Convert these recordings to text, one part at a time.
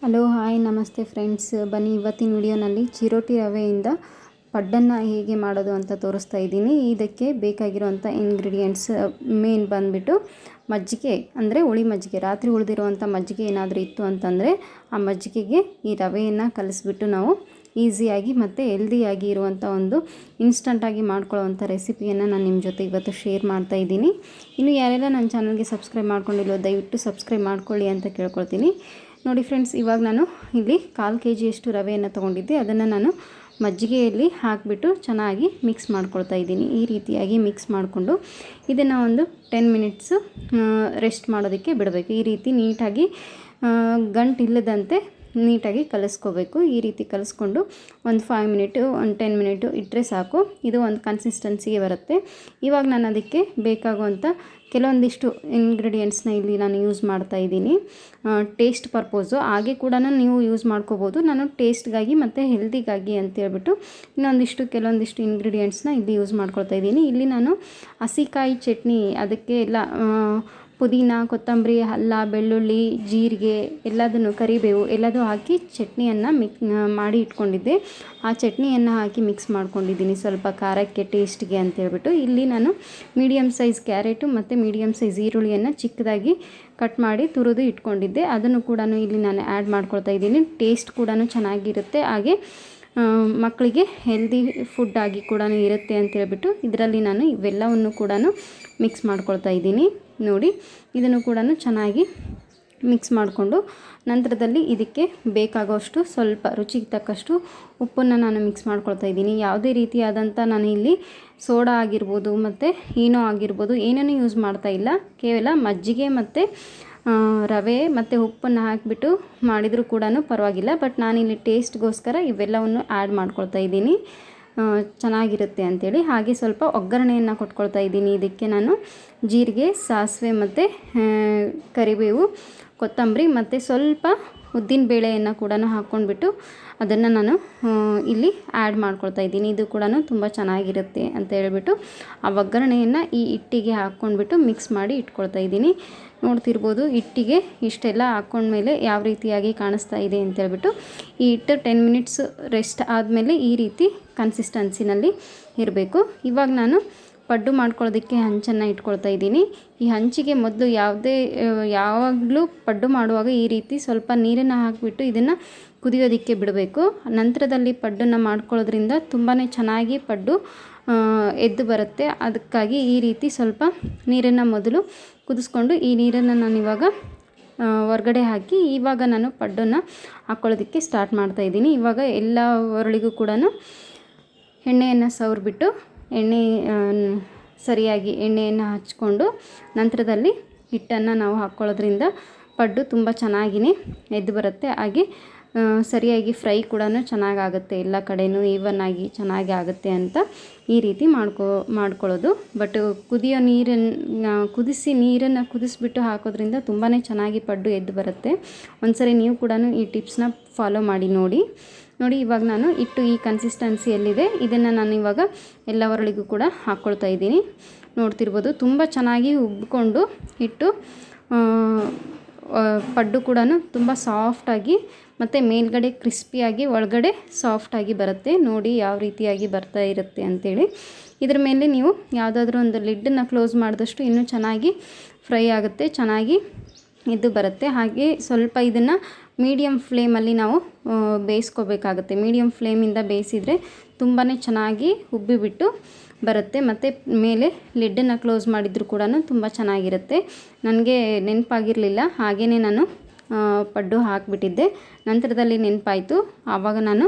Hello hi ನಮಸ್ತೆ friends, ಬನ್ನಿ ಇವತ್ತಿನ ವಿಡಿಯೋನಲ್ಲಿ ಚಿರೋಟಿ ರವೆಯಿಂದ ಪಡ್ಡನ್ನು ಹೇಗೆ ಮಾಡೋದು ಅಂತ ತೋರಿಸ್ತಾ ಇದ್ದೀನಿ. ಇದಕ್ಕೆ ಬೇಕಾಗಿರುವಂಥ ಇಂಗ್ರೀಡಿಯೆಂಟ್ಸ್ ಮೇನ್ ಬಂದುಬಿಟ್ಟು ಮಜ್ಜಿಗೆ, ಅಂದರೆ ಹುಳಿ ಮಜ್ಜಿಗೆ. ರಾತ್ರಿ ಉಳಿದಿರುವಂಥ ಮಜ್ಜಿಗೆ ಏನಾದರೂ ಇತ್ತು ಅಂತಂದರೆ ಆ ಮಜ್ಜಿಗೆಗೆ ಈ ರವೆಯನ್ನು ಕಲಿಸ್ಬಿಟ್ಟು ನಾವು ಈಸಿಯಾಗಿ ಮತ್ತು ಹೆಲ್ದಿಯಾಗಿ ಇರುವಂಥ ಒಂದು ಇನ್ಸ್ಟಂಟಾಗಿ ಮಾಡ್ಕೊಳ್ಳೋವಂಥ ರೆಸಿಪಿಯನ್ನು ನಾನು ನಿಮ್ಮ ಜೊತೆ ಇವತ್ತು ಶೇರ್ ಮಾಡ್ತಾ ಇದ್ದೀನಿ. ಇನ್ನು ಯಾರೆಲ್ಲ ನನ್ನ ಚಾನಲ್ಗೆ ಸಬ್ಸ್ಕ್ರೈಬ್ ಮಾಡ್ಕೊಂಡಿಲ್ಲೋ ದಯವಿಟ್ಟು ಸಬ್ಸ್ಕ್ರೈಬ್ ಮಾಡ್ಕೊಳ್ಳಿ ಅಂತ ಕೇಳ್ಕೊಳ್ತೀನಿ. ನೋಡಿ ಫ್ರೆಂಡ್ಸ್, ಇವಾಗ ನಾನು ಇಲ್ಲಿ 1/4 kg ರವೆಯನ್ನು ತೊಗೊಂಡಿದ್ದೆ. ಅದನ್ನು ನಾನು ಮಜ್ಜಿಗೆಯಲ್ಲಿ ಹಾಕಿಬಿಟ್ಟು ಚೆನ್ನಾಗಿ ಮಿಕ್ಸ್ ಮಾಡ್ಕೊಳ್ತಾ ಇದ್ದೀನಿ. ಈ ರೀತಿಯಾಗಿ ಮಿಕ್ಸ್ ಮಾಡಿಕೊಂಡು ಇದನ್ನು ಒಂದು 10 ಮಿನಿಟ್ಸು ರೆಸ್ಟ್ ಮಾಡೋದಕ್ಕೆ ಬಿಡಬೇಕು. ಈ ರೀತಿ ನೀಟಾಗಿ ಗಂಟಿಲ್ಲದಂತೆ ನೀಟಾಗಿ ಕಲಿಸ್ಕೋಬೇಕು. ಈ ರೀತಿ ಕಲಿಸ್ಕೊಂಡು ಒಂದು 5 ಮಿನಿಟು ಒಂದು 10 ಮಿನಿಟು ಇಟ್ಟರೆ ಸಾಕು. ಇದು ಒಂದು ಕನ್ಸಿಸ್ಟೆನ್ಸಿಗೆ ಬರುತ್ತೆ. ಇವಾಗ ನಾನು ಅದಕ್ಕೆ ಬೇಕಾಗುವಂಥ ಕೆಲವೊಂದಿಷ್ಟು ಇಂಗ್ರೀಡಿಯೆಂಟ್ಸ್ನ ಇಲ್ಲಿ ನಾನು ಯೂಸ್ ಮಾಡ್ತಾ ಇದ್ದೀನಿ. ಟೇಸ್ಟ್ ಪರ್ಪೋಸು ಹಾಗೆ ಕೂಡ ನೀವು ಯೂಸ್ ಮಾಡ್ಕೋಬೋದು. ನಾನು ಟೇಸ್ಟ್ಗಾಗಿ ಮತ್ತು ಹೆಲ್ದಿಗಾಗಿ ಅಂತೇಳ್ಬಿಟ್ಟು ಕೆಲವೊಂದಿಷ್ಟು ಇಂಗ್ರೀಡಿಯೆಂಟ್ಸ್ನ ಇಲ್ಲಿ ಯೂಸ್ ಮಾಡ್ಕೊಳ್ತಾ ಇದ್ದೀನಿ. ಇಲ್ಲಿ ನಾನು ಹಸಿಕಾಯಿ ಚಟ್ನಿ, ಅದಕ್ಕೆ ಎಲ್ಲ ಪುದೀನ, ಕೊತ್ತಂಬರಿ, ಅಲ್ಲ, ಬೆಳ್ಳುಳ್ಳಿ, ಜೀರಿಗೆ ಎಲ್ಲದನ್ನು, ಕರಿಬೇವು ಎಲ್ಲದೂ ಹಾಕಿ ಚಟ್ನಿಯನ್ನು ಮಾಡಿ ಇಟ್ಕೊಂಡಿದ್ದೆ. ಆ ಚಟ್ನಿಯನ್ನು ಹಾಕಿ ಮಿಕ್ಸ್ ಮಾಡ್ಕೊಂಡಿದ್ದೀನಿ ಸ್ವಲ್ಪ ಖಾರಕ್ಕೆ, ಟೇಸ್ಟ್ಗೆ ಅಂತೇಳ್ಬಿಟ್ಟು. ಇಲ್ಲಿ ನಾನು ಮೀಡಿಯಮ್ ಸೈಜ್ ಕ್ಯಾರೆಟು ಮತ್ತು ಮೀಡಿಯಮ್ ಸೈಜ್ ಈರುಳ್ಳಿಯನ್ನು ಚಿಕ್ಕದಾಗಿ ಕಟ್ ಮಾಡಿ ತುರಿದು ಇಟ್ಕೊಂಡಿದ್ದೆ. ಅದನ್ನು ಕೂಡ ಇಲ್ಲಿ ನಾನು ಆ್ಯಡ್ ಮಾಡ್ಕೊಳ್ತಾ ಇದ್ದೀನಿ. ಟೇಸ್ಟ್ ಕೂಡ ಚೆನ್ನಾಗಿರುತ್ತೆ, ಹಾಗೆ ಮಕ್ಕಳಿಗೆ ಹೆಲ್ದಿ ಫುಡ್ ಆಗಿ ಕೂಡ ಇರುತ್ತೆ ಅಂತೇಳ್ಬಿಟ್ಟು ಇದರಲ್ಲಿ ನಾನು ಇವೆಲ್ಲವನ್ನು ಕೂಡ ಮಿಕ್ಸ್ ಮಾಡ್ಕೊಳ್ತಾ ಇದ್ದೀನಿ. ನೋಡಿ, ಇದನ್ನು ಕೂಡ ಚೆನ್ನಾಗಿ ಮಿಕ್ಸ್ ಮಾಡಿಕೊಂಡು ನಂತರದಲ್ಲಿ ಇದಕ್ಕೆ ಬೇಕಾಗೋಷ್ಟು ಸ್ವಲ್ಪ ರುಚಿಗೆ ತಕ್ಕಷ್ಟು ಉಪ್ಪನ್ನು ನಾನು ಮಿಕ್ಸ್ ಮಾಡ್ಕೊಳ್ತಾ ಇದ್ದೀನಿ. ಯಾವುದೇ ರೀತಿಯಾದಂಥ ನಾನು ಇಲ್ಲಿ ಸೋಡಾ ಆಗಿರ್ಬೋದು ಮತ್ತು ಈನೋ ಆಗಿರ್ಬೋದು ಏನನ್ನೂ ಯೂಸ್ ಮಾಡ್ತಾ ಇಲ್ಲ. ಕೇವಲ ಮಜ್ಜಿಗೆ ಮತ್ತು ರವೆ ಮತ್ತು ಉಪ್ಪನ್ನು ಹಾಕಿಬಿಟ್ಟು ಮಾಡಿದರೂ ಕೂಡ ಪರವಾಗಿಲ್ಲ. ಬಟ್ ನಾನಿಲ್ಲಿ ಟೇಸ್ಟ್ಗೋಸ್ಕರ ಇವೆಲ್ಲವನ್ನು ಆ್ಯಡ್ ಮಾಡ್ಕೊಳ್ತಾ ಇದ್ದೀನಿ, ಚೆನ್ನಾಗಿರುತ್ತೆ ಅಂಥೇಳಿ. ಹಾಗೆ ಸ್ವಲ್ಪ ಒಗ್ಗರಣೆಯನ್ನು ಕೊಟ್ಕೊಳ್ತಾ ಇದ್ದೀನಿ. ಇದಕ್ಕೆ ನಾನು ಜೀರಿಗೆ, ಸಾಸಿವೆ ಮತ್ತು ಕರಿಬೇವು, ಕೊತ್ತಂಬರಿ ಮತ್ತು ಸ್ವಲ್ಪ ಉದ್ದಿನ ಬೇಳೆಯನ್ನು ಕೂಡ ಹಾಕ್ಕೊಂಡ್ಬಿಟ್ಟು ಅದನ್ನು ನಾನು ಇಲ್ಲಿ ಆ್ಯಡ್ ಮಾಡ್ಕೊಳ್ತಾ ಇದ್ದೀನಿ. ಇದು ಕೂಡ ತುಂಬ ಚೆನ್ನಾಗಿರುತ್ತೆ ಅಂತ ಹೇಳ್ಬಿಟ್ಟು ಆ ಒಗ್ಗರಣೆಯನ್ನು ಈ ಹಿಟ್ಟಿಗೆ ಹಾಕ್ಕೊಂಡ್ಬಿಟ್ಟು ಮಿಕ್ಸ್ ಮಾಡಿ ಇಟ್ಕೊಳ್ತಾ ಇದ್ದೀನಿ. ನೋಡ್ತಿರ್ಬೋದು, ಹಿಟ್ಟಿಗೆ ಇಷ್ಟೆಲ್ಲ ಹಾಕ್ಕೊಂಡ್ಮೇಲೆ ಯಾವ ರೀತಿಯಾಗಿ ಕಾಣಿಸ್ತಾ ಇದೆ ಅಂತೇಳ್ಬಿಟ್ಟು. ಈ ಹಿಟ್ಟು 10 ಮಿನಿಟ್ಸ್ ರೆಸ್ಟ್ ಆದಮೇಲೆ ಈ ರೀತಿ ಕನ್ಸಿಸ್ಟೆನ್ಸಿನಲ್ಲಿ ಇರಬೇಕು. ಇವಾಗ ನಾನು ಪಡ್ಡು ಮಾಡ್ಕೊಳ್ಳೋದಕ್ಕೆ ಹಂಚನ್ನು ಇಟ್ಕೊಳ್ತಾ ಇದ್ದೀನಿ. ಈ ಹಂಚಿಗೆ ಮೊದಲು ಯಾವಾಗಲೂ ಪಡ್ಡು ಮಾಡುವಾಗ ಈ ರೀತಿ ಸ್ವಲ್ಪ ನೀರನ್ನು ಹಾಕಿಬಿಟ್ಟು ಇದನ್ನು ಕುದಿಯೋದಕ್ಕೆ ಬಿಡಬೇಕು. ನಂತರದಲ್ಲಿ ಪಡ್ಡನ್ನು ಮಾಡ್ಕೊಳ್ಳೋದ್ರಿಂದ ತುಂಬಾ ಚೆನ್ನಾಗಿ ಪಡ್ಡು ಎದ್ದು ಬರುತ್ತೆ. ಅದಕ್ಕಾಗಿ ಈ ರೀತಿ ಸ್ವಲ್ಪ ನೀರನ್ನು ಮೊದಲು ಕುದಿಸ್ಕೊಂಡು ಈ ನೀರನ್ನು ನಾನು ಇವಾಗ ಹೊರಗಡೆ ಹಾಕಿ ಇವಾಗ ನಾನು ಪಡ್ಡನ್ನು ಹಾಕ್ಕೊಳ್ಳೋದಕ್ಕೆ ಸ್ಟಾರ್ಟ್ ಮಾಡ್ತಾ ಇದ್ದೀನಿ. ಇವಾಗ ಎಲ್ಲ ಒರಳಿಗೂ ಕೂಡ ಎಣ್ಣೆಯನ್ನು ಸವರ್ಬಿಟ್ಟು ಸರಿಯಾಗಿ ಎಣ್ಣೆಯನ್ನು ಹಚ್ಕೊಂಡು ನಂತರದಲ್ಲಿ ಹಿಟ್ಟನ್ನು ನಾವು ಹಾಕ್ಕೊಳ್ಳೋದ್ರಿಂದ ಪಡ್ಡು ತುಂಬ ಚೆನ್ನಾಗಿಯೇ ಎದ್ದು ಬರುತ್ತೆ. ಹಾಗೆ ಸರಿಯಾಗಿ ಫ್ರೈ ಕೂಡ ಚೆನ್ನಾಗಾಗುತ್ತೆ, ಎಲ್ಲ ಕಡೆಯೂ ಈವನ್ ಆಗಿ ಚೆನ್ನಾಗಿ ಆಗುತ್ತೆ ಅಂತ ಈ ರೀತಿ ಮಾಡ್ಕೊಳ್ಳೋದು. ಬಟ್ ನೀರನ್ನು ಕುದಿಸ್ಬಿಟ್ಟು ಹಾಕೋದ್ರಿಂದ ತುಂಬಾ ಚೆನ್ನಾಗಿ ಪಡ್ಡು ಎದ್ದು ಬರುತ್ತೆ. ಒಂದ್ಸರಿ ನೀವು ಕೂಡ ಈ ಟಿಪ್ಸ್ನ ಫಾಲೋ ಮಾಡಿ ನೋಡಿ. ಇವಾಗ ನಾನು ಹಿಟ್ಟು ಈ ಕನ್ಸಿಸ್ಟೆನ್ಸಿಯಲ್ಲಿದೆ. ಇದನ್ನು ನಾನು ಇವಾಗ ಎಲ್ಲ ಒರಳಿಗೂ ಕೂಡ ಹಾಕ್ಕೊಳ್ತಾ ಇದ್ದೀನಿ. ನೋಡ್ತಿರ್ಬೋದು, ತುಂಬ ಚೆನ್ನಾಗಿ ಉಬ್ಬಿಕೊಂಡು ಹಿಟ್ಟು ಪಡ್ಡು ಕೂಡ ತುಂಬ ಸಾಫ್ಟಾಗಿ ಮತ್ತು ಮೇಲ್ಗಡೆ ಕ್ರಿಸ್ಪಿಯಾಗಿ ಒಳಗಡೆ ಸಾಫ್ಟಾಗಿ ಬರುತ್ತೆ. ನೋಡಿ ಯಾವ ರೀತಿಯಾಗಿ ಬರ್ತಾ ಇರುತ್ತೆ ಅಂಥೇಳಿ. ಇದ್ರ ಮೇಲೆ ನೀವು ಯಾವುದಾದ್ರೂ ಒಂದು ಲಿಡ್ಡನ್ನು ಕ್ಲೋಸ್ ಮಾಡಿದಷ್ಟು ಇನ್ನೂ ಚೆನ್ನಾಗಿ ಫ್ರೈ ಆಗುತ್ತೆ, ಚೆನ್ನಾಗಿ ಇದು ಬರುತ್ತೆ. ಹಾಗೆ ಸ್ವಲ್ಪ ಇದನ್ನು ಮೀಡಿಯಮ್ ಫ್ಲೇಮಲ್ಲಿ ನಾವು ಬೇಯಿಸ್ಕೋಬೇಕಾಗುತ್ತೆ. ಮೀಡಿಯಮ್ ಫ್ಲೇಮಿಂದ ಬೇಯಿಸಿದರೆ ತುಂಬಾ ಚೆನ್ನಾಗಿ ಉಬ್ಬಿಬಿಟ್ಟು ಬರುತ್ತೆ. ಮತ್ತು ಮೇಲೆ ಲಿಡ್ಡನ್ನು ಕ್ಲೋಸ್ ಮಾಡಿದರೂ ಕೂಡ ತುಂಬ ಚೆನ್ನಾಗಿರುತ್ತೆ. ನನಗೆ ನೆನಪಾಗಿರಲಿಲ್ಲ, ಹಾಗೆಯೇ ನಾನು ಪಡ್ಡು ಹಾಕಿಬಿಟ್ಟಿದ್ದೆ. ನಂತರದಲ್ಲಿ ನೆನಪಾಯಿತು, ಆವಾಗ ನಾನು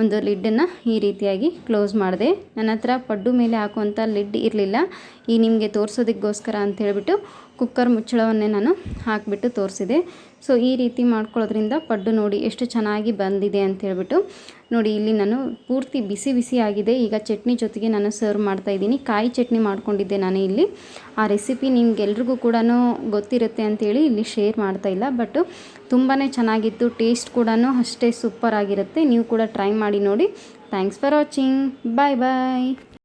ಒಂದು ಲಿಡ್ಡನ್ನು ಈ ರೀತಿಯಾಗಿ ಕ್ಲೋಸ್ ಮಾಡಿದೆ. ನನ್ನ ಹತ್ರ ಪಡ್ಡು ಮೇಲೆ ಹಾಕುವಂಥ ಲಿಡ್ ಇರಲಿಲ್ಲ. ಈ ನಿಮಗೆ ತೋರಿಸೋದಕ್ಕೋಸ್ಕರ ಅಂತ ಹೇಳ್ಬಿಟ್ಟು ಕುಕ್ಕರ್ ಮುಚ್ಚಳವನ್ನೇ ನಾನು ಹಾಕಿಬಿಟ್ಟು ತೋರಿಸಿದೆ. ಸೊ ಈ ರೀತಿ ಮಾಡ್ಕೊಳ್ಳೋದ್ರಿಂದ ಪಡ್ಡು ನೋಡಿ ಎಷ್ಟು ಚೆನ್ನಾಗಿ ಬಂದಿದೆ ಅಂಥೇಳ್ಬಿಟ್ಟು. ನೋಡಿ, ಇಲ್ಲಿ ನಾನು ಪೂರ್ತಿ ಬಿಸಿ ಬಿಸಿ ಆಗಿದೆ. ಈಗ ಚಟ್ನಿ ಜೊತೆಗೆ ನಾನು ಸರ್ವ್ ಮಾಡ್ತಾಯಿದ್ದೀನಿ. ಕಾಯಿ ಚಟ್ನಿ ಮಾಡ್ಕೊಂಡಿದ್ದೆ ನಾನು ಇಲ್ಲಿ. ಆ ರೆಸಿಪಿ ನಿಮ್ಗೆಲ್ರಿಗೂ ಕೂಡ ಗೊತ್ತಿರುತ್ತೆ ಅಂಥೇಳಿ ಇಲ್ಲಿ ಶೇರ್ ಮಾಡ್ತಾಯಿಲ್ಲ. ಬಟ್ ತುಂಬಾ ಚೆನ್ನಾಗಿತ್ತು, ಟೇಸ್ಟ್ ಕೂಡ ಅಷ್ಟೇ ಸೂಪರ್ ಆಗಿರುತ್ತೆ. ನೀವು ಕೂಡ ಟ್ರೈ ಮಾಡಿ ನೋಡಿ. Thanks for watching. Bye bye.